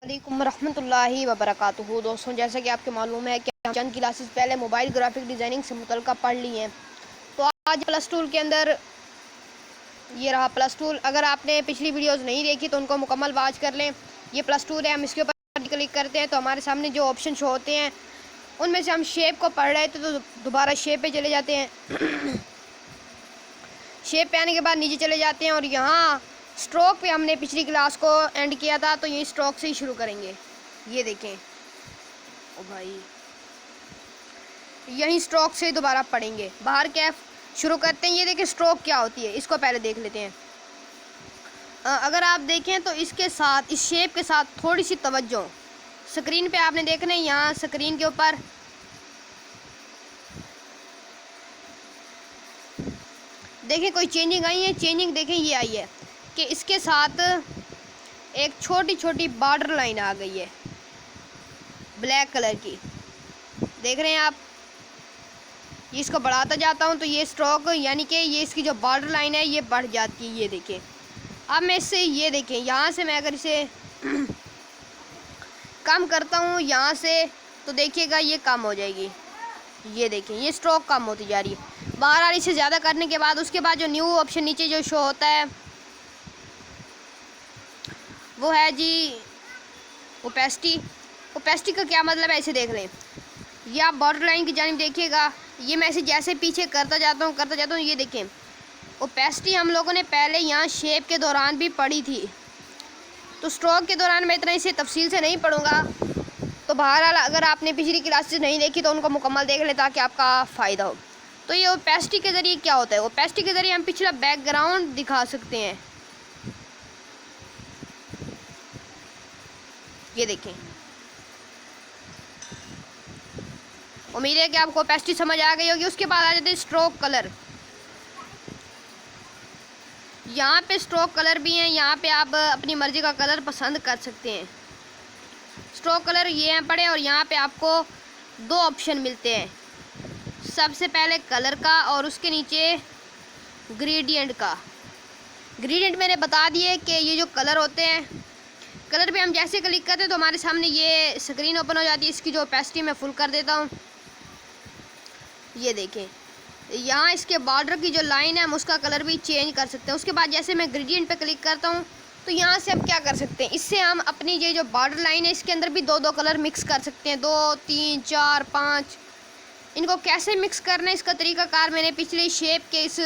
वालेकुम रहमतुल्लाहि व बरकातुहू। दोस्तों, जैसा कि आपके मालूम है कि हम चंद क्लासेस पहले मोबाइल ग्राफिक डिज़ाइनिंग से मुतल्लिक़ पढ़ लिए हैं। तो आज प्लस टूल के अंदर ये रहा प्लस टूल। अगर आपने पिछली वीडियोस नहीं देखी तो उनको मुकम्मल वॉच कर लें। ये प्लस टूल है। हम इसके ऊपर क्लिक करते हैं तो हमारे सामने जो ऑप्शन शो होते हैं उनमें से हम शेप को पढ़ रहे थे तो दोबारा शेप पे चले जाते हैं। शेप पे आने के बाद नीचे चले जाते हैं और यहाँ स्ट्रोक पे हमने पिछली क्लास को एंड किया था, तो ये स्ट्रोक से ही शुरू करेंगे। ये देखें ओ भाई, यही स्ट्रोक से दोबारा पढ़ेंगे। बाहर कैफ शुरू करते हैं। ये देखें स्ट्रोक क्या होती है, इसको पहले देख लेते हैं। अगर आप देखें तो इसके साथ, इस शेप के साथ थोड़ी सी तवज्जो स्क्रीन पे आपने देखना है। यहाँ स्क्रीन के ऊपर देखें कोई चेंजिंग आई है। चेंजिंग देखें ये आई है कि इसके साथ एक छोटी छोटी बॉर्डर लाइन आ गई है ब्लैक कलर की। देख रहे हैं आप। इसको बढ़ाता जाता हूँ तो ये स्ट्रोक यानी कि ये इसकी जो बॉर्डर लाइन है ये बढ़ जाती है। ये देखें। अब मैं इससे ये देखें, यहाँ से मैं अगर इसे कम करता हूँ यहाँ से तो देखिएगा ये कम हो जाएगी। ये देखें ये स्ट्रोक कम होती जा रही है। बाहर आ रही से ज़्यादा करने के बाद उसके बाद जो न्यू ऑप्शन नीचे जो शो होता है वो है जी ओपेसिटी। ओपेसिटी का क्या मतलब है इसे देख लें। ये आप बॉर्डर लाइन की जानिब देखिएगा। ये मैं इसे जैसे पीछे करता जाता हूँ ये देखें। ओपेसिटी हम लोगों ने पहले यहाँ शेप के दौरान भी पढ़ी थी, तो स्ट्रोक के दौरान मैं इतना इसे तफसील से नहीं पढ़ूँगा। तो बहरहाल अगर आपने पिछली क्लासेस नहीं देखी तो उनको मुकम्मल देख लें ताकि आपका फ़ायदा हो। तो ये ओपेसिटी के ज़रिए क्या होता है, ओपेसिटी के ज़रिए हम पिछला बैकग्राउंड दिखा सकते हैं। ये देखें। उम्मीद है कि आपको ओपेसिटी समझ आ गई होगी। उसके बाद आ जाते हैं स्ट्रोक कलर। यहाँ पे स्ट्रोक कलर भी हैं। यहाँ पे आप अपनी मर्ज़ी का कलर पसंद कर सकते हैं। स्ट्रोक कलर ये हैं पड़े और यहाँ पे आपको दो ऑप्शन मिलते हैं। सबसे पहले कलर का और उसके नीचे ग्रेडियंट का। ग्रेडियंट मैंने बता दिए कि ये जो कलर होते हैं, कलर पे हम जैसे क्लिक करते हैं तो हमारे सामने ये स्क्रीन ओपन हो जाती है। इसकी जो ओपेसिटी मैं फुल कर देता हूँ। ये देखें यहाँ इसके बॉर्डर की जो लाइन है हम उसका कलर भी चेंज कर सकते हैं। उसके बाद जैसे मैं ग्रेडियंट पे क्लिक करता हूँ तो यहाँ से हम क्या कर सकते हैं, इससे हम अपनी ये जो बॉर्डर लाइन है इसके अंदर भी दो दो कलर मिक्स कर सकते हैं। 2 3 4 5 इनको कैसे मिक्स करना है इसका तरीक़ाकार मैंने पिछले शेप के इस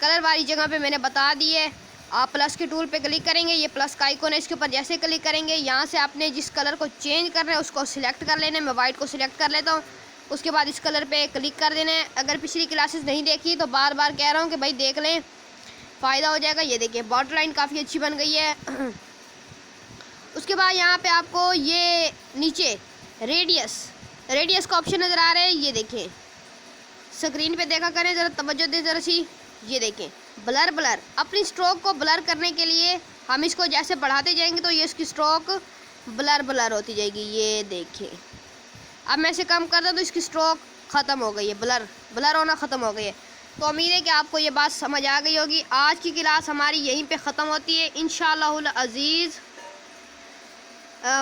कलर वाली जगह पे मैंने बता दी है। आप प्लस के टूल पे क्लिक करेंगे, ये प्लस का आइकॉन है, इसके ऊपर जैसे क्लिक करेंगे यहाँ से आपने जिस कलर को चेंज करना है उसको सिलेक्ट कर लेना है। मैं वाइट को सिलेक्ट कर लेता हूँ। उसके बाद इस कलर पे क्लिक कर देना है। अगर पिछली क्लासेस नहीं देखी तो बार बार कह रहा हूँ कि भाई देख लें, फ़ायदा हो जाएगा। ये देखिए बॉर्डर लाइन काफ़ी अच्छी बन गई है। उसके बाद यहाँ पे आपको ये नीचे रेडियस का ऑप्शन नज़र आ रहा है। ये देखें स्क्रीन पे देखा करें, ज़रा तवज्जो दें ज़रा सी। ये देखें ब्लर अपनी स्ट्रोक को ब्लर करने के लिए हम इसको जैसे बढ़ाते जाएंगे तो ये इसकी स्ट्रोक ब्लर होती जाएगी। ये देखें अब मैं इसे कम कर दूँ तो इसकी स्ट्रोक ख़त्म हो गई है, ब्लर होना ख़त्म हो गई है। तो उम्मीद है कि आपको ये बात समझ आ गई होगी। आज की क्लास हमारी यहीं पे ख़त्म होती है इंशाअल्लाहुल अज़ीज़।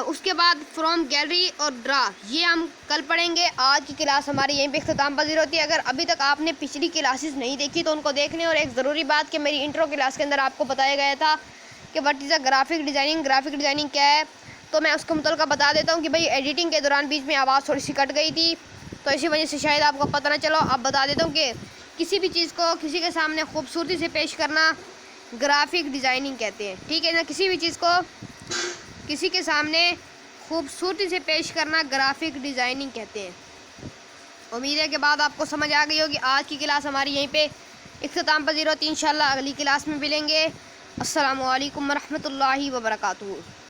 उसके बाद फ्रॉम गैलरी और ड्रा ये हम कल पढ़ेंगे। आज की क्लास हमारी यहीं पे इख्तिताम पज़ीर होती है। अगर अभी तक आपने पिछली क्लासेस नहीं देखी तो उनको देख लें। और एक ज़रूरी बात कि मेरी इंट्रो क्लास के अंदर आपको बताया गया था कि what is a graphic designing क्या है, तो मैं उसको मुतल्लिक़ बता देता हूँ कि भाई एडिटिंग के दौरान बीच में आवाज़ थोड़ी सी कट गई थी तो इसी वजह से शायद आपको पता ना चलो। अब बता देता हूँ कि किसी भी चीज़ को किसी के सामने खूबसूरती से पेश करना ग्राफिक डिज़ाइनिंग कहते हैं, ठीक है ना। किसी भी चीज़ को किसी के सामने खूबसूरती से पेश करना ग्राफिक डिज़ाइनिंग कहते हैं। उम्मीद है कि बात आपको समझ आ गई होगी। आज की क्लास हमारी यहीं पे इख्तिताम पज़ीर होती है। इंशाअल्लाह अगली क्लास में मिलेंगे। अस्सलामु अलैकुम रहमतुल्लाहि व बरकातुहू।